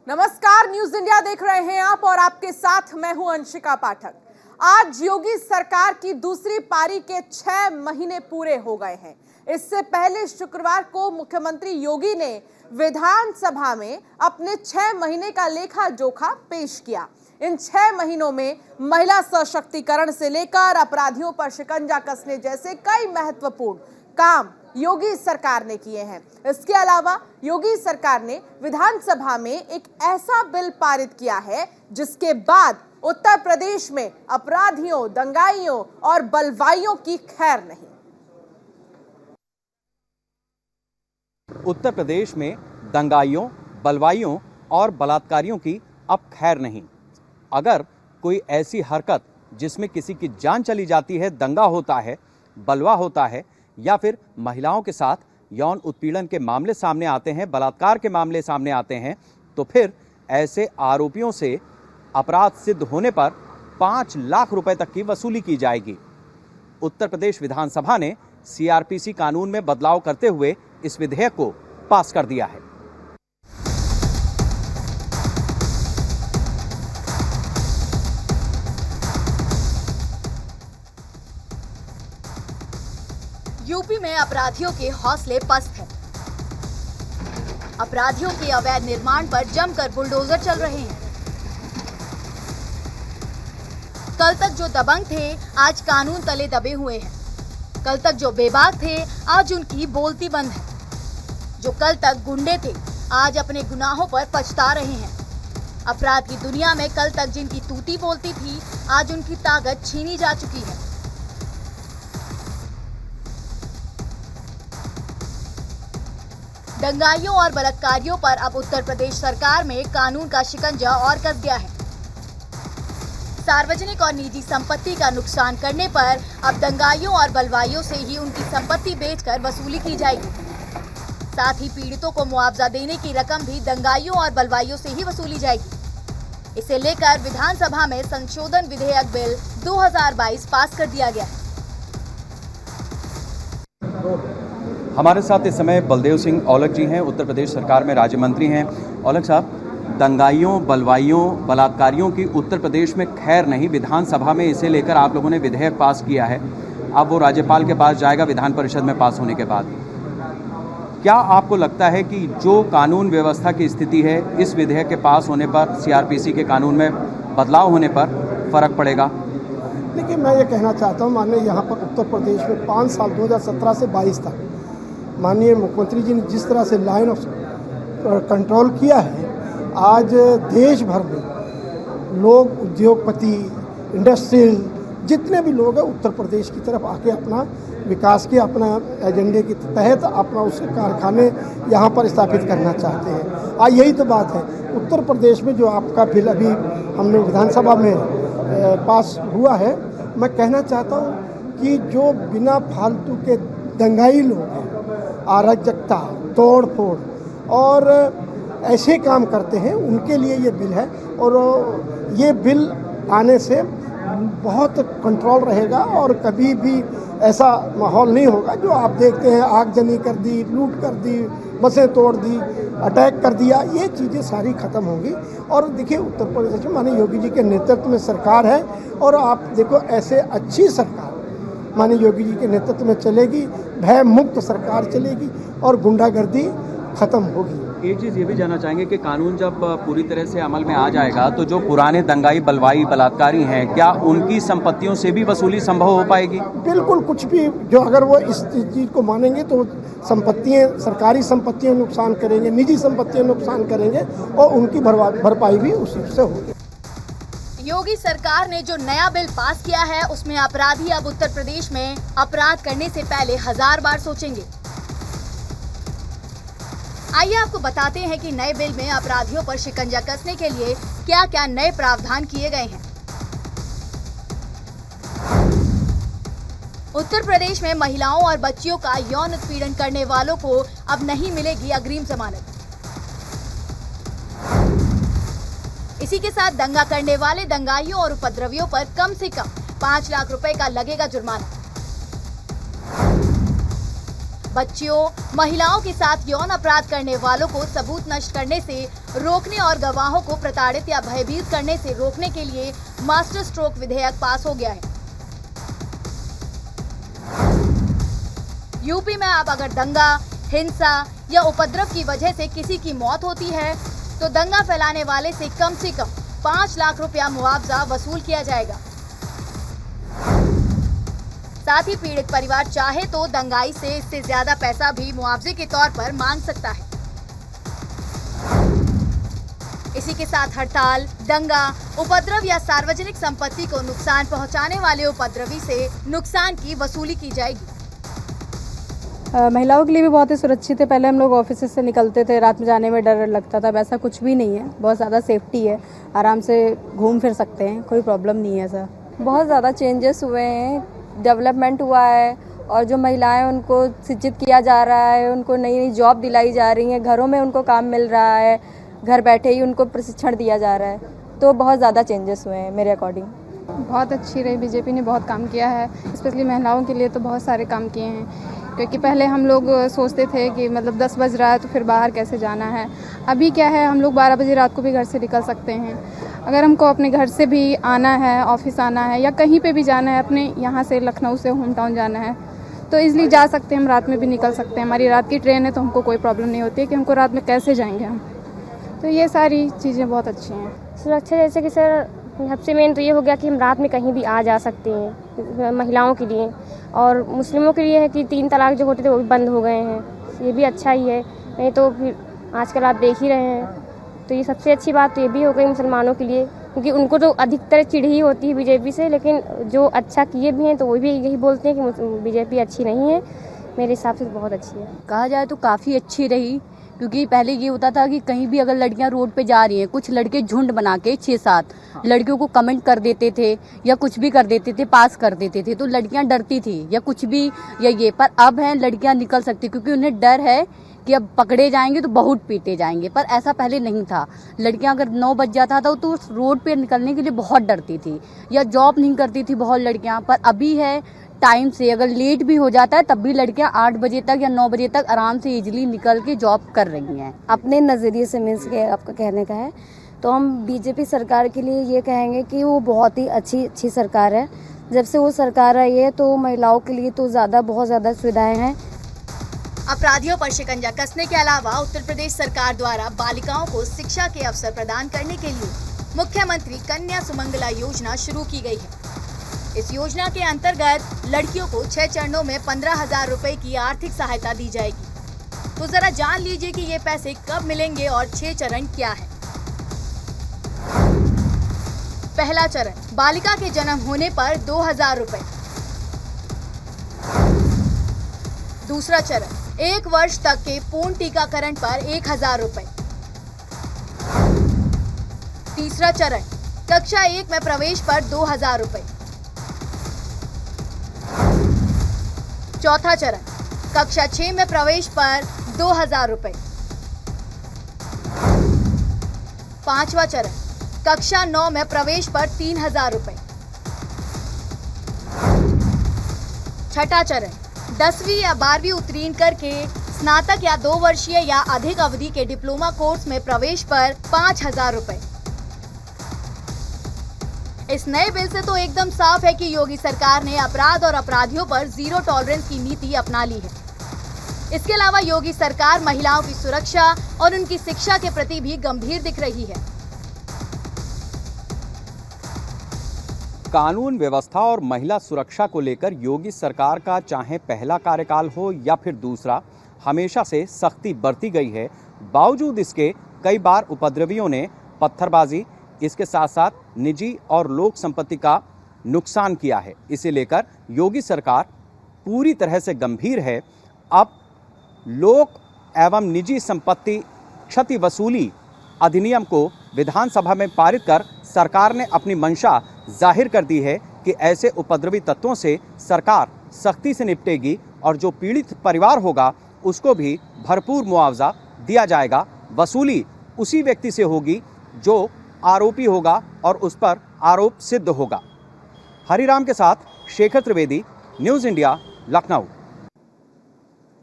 नमस्कार, news India देख रहे हैं आप और आपके साथ मैं हूं अंशिका पाठक। आज योगी सरकार की दूसरी पारी के 6 महीने पूरे हो गए हैं। इससे पहले शुक्रवार को मुख्यमंत्री योगी ने विधानसभा में अपने 6 महीने का लेखा जोखा पेश किया। इन 6 महीनों में महिला सशक्तिकरण से लेकर अपराधियों पर शिकंजा कसने जैसे कई महत्वपूर्ण काम योगी सरकार ने किए हैं। इसके अलावा योगी सरकार ने विधानसभा में एक ऐसा बिल पारित किया है जिसके बाद उत्तर प्रदेश में अपराधियों, दंगाइयों और बलवाइयों की खैर नहीं। उत्तर प्रदेश में दंगाइयों, बलवाइयों और बलात्कारियों की अब खैर नहीं। अगर कोई ऐसी हरकत जिसमें किसी की जान चली जाती है, दंगा होता है, बलवा होता है या फिर महिलाओं के साथ यौन उत्पीड़न के मामले सामने आते हैं, बलात्कार के मामले सामने आते हैं, तो फिर ऐसे आरोपियों से अपराध सिद्ध होने पर 5 लाख रुपए तक की वसूली की जाएगी। उत्तर प्रदेश विधानसभा ने सीआरपीसी कानून में बदलाव करते हुए इस विधेयक को पास कर दिया है। यूपी में अपराधियों के हौसले पस्त हैं। अपराधियों के अवैध निर्माण पर जमकर बुलडोजर चल रहे हैं। कल तक जो दबंग थे आज कानून तले दबे हुए हैं। कल तक जो बेबाक थे आज उनकी बोलती बंद है। जो कल तक गुंडे थे आज अपने गुनाहों पर पछता रहे हैं। अपराध की दुनिया में कल तक जिनकी तूती बोलती थी आज उनकी ताकत छीनी जा चुकी है। दंगाइयों और बलात्कारियों पर अब उत्तर प्रदेश सरकार में कानून का शिकंजा और कस गया है। सार्वजनिक और निजी संपत्ति का नुकसान करने पर अब दंगाइयों और बलवाइयों से ही उनकी संपत्ति बेचकर वसूली की जाएगी। साथ ही पीड़ितों को मुआवजा देने की रकम भी दंगाइयों और बलवाइयों से ही वसूली जाएगी। इसे लेकर विधानसभा में संशोधन विधेयक बिल 2022 पास कर दिया गया है। हमारे साथ इस समय बलदेव सिंह औलख जी हैं, उत्तर प्रदेश सरकार में राज्य मंत्री हैं। औलख साहब, दंगाइयों, बलवाइयों, बलात्कारियों की उत्तर प्रदेश में खैर नहीं। विधानसभा में इसे लेकर आप लोगों ने विधेयक पास किया है। अब वो राज्यपाल के पास जाएगा विधान परिषद में पास होने के बाद। क्या आपको लगता है कि जो कानून व्यवस्था की स्थिति है, इस विधेयक के पास होने पर, सीआरपीसी के कानून में बदलाव होने पर फर्क पड़ेगा? देखिए, मैं ये कहना चाहता हूँ, माननीय यहाँ पर उत्तर प्रदेश में 5 साल 2017 से 22 तक माननीय मुख्यमंत्री जी ने जिस तरह से लाइन ऑफ कंट्रोल किया है, आज देश भर में लोग, उद्योगपति, इंडस्ट्रियल जितने भी लोग हैं उत्तर प्रदेश की तरफ आके अपना विकास के, अपना एजेंडे के तहत अपना उस कारखाने यहाँ पर स्थापित करना चाहते हैं। आज यही तो बात है। उत्तर प्रदेश में जो आपका बिल अभी हमने विधानसभा में पास हुआ है, मैं कहना चाहता हूँ कि जो बिना फालतू के दंगाई लोग हैं, अराजकता, तोड़ फोड़ और ऐसे काम करते हैं, उनके लिए ये बिल है। और ये बिल आने से बहुत कंट्रोल रहेगा और कभी भी ऐसा माहौल नहीं होगा जो आप देखते हैं, आगजनी कर दी, लूट कर दी, बसें तोड़ दी, अटैक कर दिया, ये चीज़ें सारी ख़त्म होंगी। और देखिए, उत्तर प्रदेश में माननीय योगी जी के नेतृत्व में सरकार है और आप देखो, ऐसे अच्छी सरकार माननीय योगी जी के नेतृत्व में चलेगी, भय मुक्त सरकार चलेगी और गुंडागर्दी खत्म होगी। एक चीज़ ये भी जानना चाहेंगे कि कानून जब पूरी तरह से अमल में आ जाएगा तो जो पुराने दंगाई, बलवाई, बलात्कारी हैं, क्या उनकी संपत्तियों से भी वसूली संभव हो पाएगी? बिल्कुल, कुछ भी जो अगर वो इस चीज़ को मानेंगे तो संपत्तियाँ, सरकारी संपत्तियाँ नुकसान करेंगे, निजी संपत्तियाँ नुकसान करेंगे और उनकी भरपाई भी उसी से होगी। योगी सरकार ने जो नया बिल पास किया है उसमें अपराधी अब उत्तर प्रदेश में अपराध करने से पहले 1000 बार सोचेंगे। आइए आपको बताते हैं कि नए बिल में अपराधियों पर शिकंजा कसने के लिए क्या क्या नए प्रावधान किए गए हैं। उत्तर प्रदेश में महिलाओं और बच्चियों का यौन उत्पीड़न करने वालों को अब नहीं मिलेगी अग्रिम जमानत। इसी के साथ दंगा करने वाले दंगाइयों और उपद्रवियों पर कम से कम 5 लाख रुपए का लगेगा जुर्माना। बच्चियों, महिलाओं के साथ यौन अपराध करने वालों को सबूत नष्ट करने से रोकने और गवाहों को प्रताड़ित या भयभीत करने से रोकने के लिए मास्टर स्ट्रोक विधेयक पास हो गया है। यूपी में अब अगर दंगा, हिंसा या उपद्रव की वजह से किसी की मौत होती है तो दंगा फैलाने वाले से कम 5 लाख रुपया मुआवजा वसूल किया जाएगा। साथ ही पीड़ित परिवार चाहे तो दंगाई से इससे ज्यादा पैसा भी मुआवजे के तौर पर मांग सकता है। इसी के साथ हड़ताल, दंगा, उपद्रव या सार्वजनिक संपत्ति को नुकसान पहुंचाने वाले उपद्रवी से नुकसान की वसूली की जाएगी। महिलाओं के लिए भी बहुत ही सुरक्षित है। पहले हम लोग ऑफिस से निकलते थे, रात में जाने में डर लगता था, वैसा कुछ भी नहीं है। बहुत ज़्यादा सेफ्टी है, आराम से घूम फिर सकते हैं, कोई प्रॉब्लम नहीं है ऐसा। बहुत ज़्यादा चेंजेस हुए हैं, डेवलपमेंट हुआ है और जो महिलाएं उनको शिक्षित किया जा रहा है, उनको नई नई जॉब दिलाई जा रही है, घरों में उनको काम मिल रहा है, घर बैठे ही उनको प्रशिक्षण दिया जा रहा है, तो बहुत ज़्यादा चेंजेस हुए हैं मेरे अकॉर्डिंग। बहुत अच्छी रही, बीजेपी ने बहुत काम किया है, स्पेशली महिलाओं के लिए तो बहुत सारे काम किए हैं। क्योंकि पहले हम लोग सोचते थे कि मतलब 10 बज रहा है तो फिर बाहर कैसे जाना है। अभी क्या है, हम लोग 12 बजे रात को भी घर से निकल सकते हैं। अगर हमको अपने घर से भी आना है, ऑफिस आना है या कहीं पे भी जाना है, अपने यहाँ से लखनऊ से होम टाउन जाना है तो इजीली जा सकते हैं, हम रात में भी निकल सकते हैं। हमारी रात की ट्रेन है तो हमको कोई प्रॉब्लम नहीं होती है कि हमको रात में कैसे जाएंगे हम। तो ये सारी चीज़ें बहुत अच्छी हैं। सुरक्षा जैसे कि सर सबसे मेन तो ये हो गया कि हम रात में कहीं भी आ जा सकते हैं महिलाओं के लिए, और मुस्लिमों के लिए है कि 3 तलाक जो होते थे वो भी बंद हो गए हैं। ये भी अच्छा ही है, नहीं तो फिर आजकल आप देख ही रहे हैं। तो ये सबसे अच्छी बात तो ये भी हो गई मुसलमानों के लिए, क्योंकि उनको तो अधिकतर चिढ़ ही होती है बीजेपी से, लेकिन जो अच्छा किए भी हैं तो वो भी यही बोलते हैं कि बीजेपी अच्छी नहीं है। मेरे हिसाब से बहुत अच्छी है। कहा जाए तो काफ़ी अच्छी रही, क्योंकि पहले ये होता था कि कहीं भी अगर लड़कियां रोड पे जा रही हैं, कुछ लड़के झुंड बना के 6-7 लड़कियों को कमेंट कर देते थे या कुछ भी कर देते थे, पास कर देते थे, तो लड़कियां डरती थी या कुछ भी या ये। पर अब है लड़कियां निकल सकती, क्योंकि उन्हें डर है कि अब पकड़े जाएंगे तो बहुत पीटे जाएंगे। पर ऐसा पहले नहीं था। लड़कियां अगर 9 बज जाता था तो रोड पे निकलने के लिए बहुत डरती थी या जॉब नहीं करती थी बहुत लड़कियां। पर अभी है टाइम से, अगर लेट भी हो जाता है तब भी लड़कियां 8 बजे तक या 9 बजे तक आराम से इजीली निकल के जॉब कर रही हैं। अपने नज़रिए से मीन्स के आपका कहने का है तो हम बीजेपी सरकार के लिए ये कहेंगे कि वो बहुत ही अच्छी सरकार है। जब से वो सरकार आई है तो महिलाओं के लिए तो बहुत ज़्यादा सुविधाएं हैं। अपराधियों पर शिकंजा कसने के अलावा उत्तर प्रदेश सरकार द्वारा बालिकाओं को शिक्षा के अवसर प्रदान करने के लिए मुख्यमंत्री कन्या सुमंगला योजना शुरू की गई है। इस योजना के अंतर्गत लड़कियों को 6 चरणों में 15,000 रुपए की आर्थिक सहायता दी जाएगी। तो जरा जान लीजिए कि ये पैसे कब मिलेंगे और 6 चरण क्या है। पहला चरण, बालिका के जन्म होने पर 2,000 रुपए। दूसरा चरण, 1 वर्ष तक के पूर्ण टीकाकरण पर 1,000 रुपए। तीसरा चरण, कक्षा 1 में प्रवेश पर 2,000 रुपए। चौथा चरण, कक्षा 6 में प्रवेश पर 2,000 रुपए। पांचवा चरण, कक्षा 9 में प्रवेश पर 3,000 रुपए। छठा चरण, 10वीं या 12वीं उत्तीर्ण करके स्नातक या 2 वर्षीय या अधिक अवधि के डिप्लोमा कोर्स में प्रवेश पर 5,000 रुपए। इस नए बिल से तो एकदम साफ है कि योगी सरकार ने अपराध और अपराधियों पर जीरो टॉलरेंस की नीति अपना ली है। इसके अलावा योगी सरकार महिलाओं की सुरक्षा और उनकी शिक्षा के प्रति भी गंभीर दिख रही है। कानून व्यवस्था और महिला सुरक्षा को लेकर योगी सरकार का चाहे पहला कार्यकाल हो या फिर दूसरा, हमेशा से सख्ती बरती गई है। बावजूद इसके कई बार उपद्रवियों ने पत्थरबाजी, इसके साथ साथ निजी और लोक संपत्ति का नुकसान किया है। इसे लेकर योगी सरकार पूरी तरह से गंभीर है। अब लोक एवं निजी संपत्ति क्षति वसूली अधिनियम को विधानसभा में पारित कर सरकार ने अपनी मंशा जाहिर कर दी है कि ऐसे उपद्रवी तत्वों से सरकार सख्ती से निपटेगी और जो पीड़ित परिवार होगा उसको भी भरपूर मुआवजा दिया जाएगा। वसूली उसी व्यक्ति से होगी जो आरोपी होगा और उस पर आरोप सिद्ध होगा। हरिराम के साथ शेखर त्रिवेदी, न्यूज़ इंडिया, लखनऊ।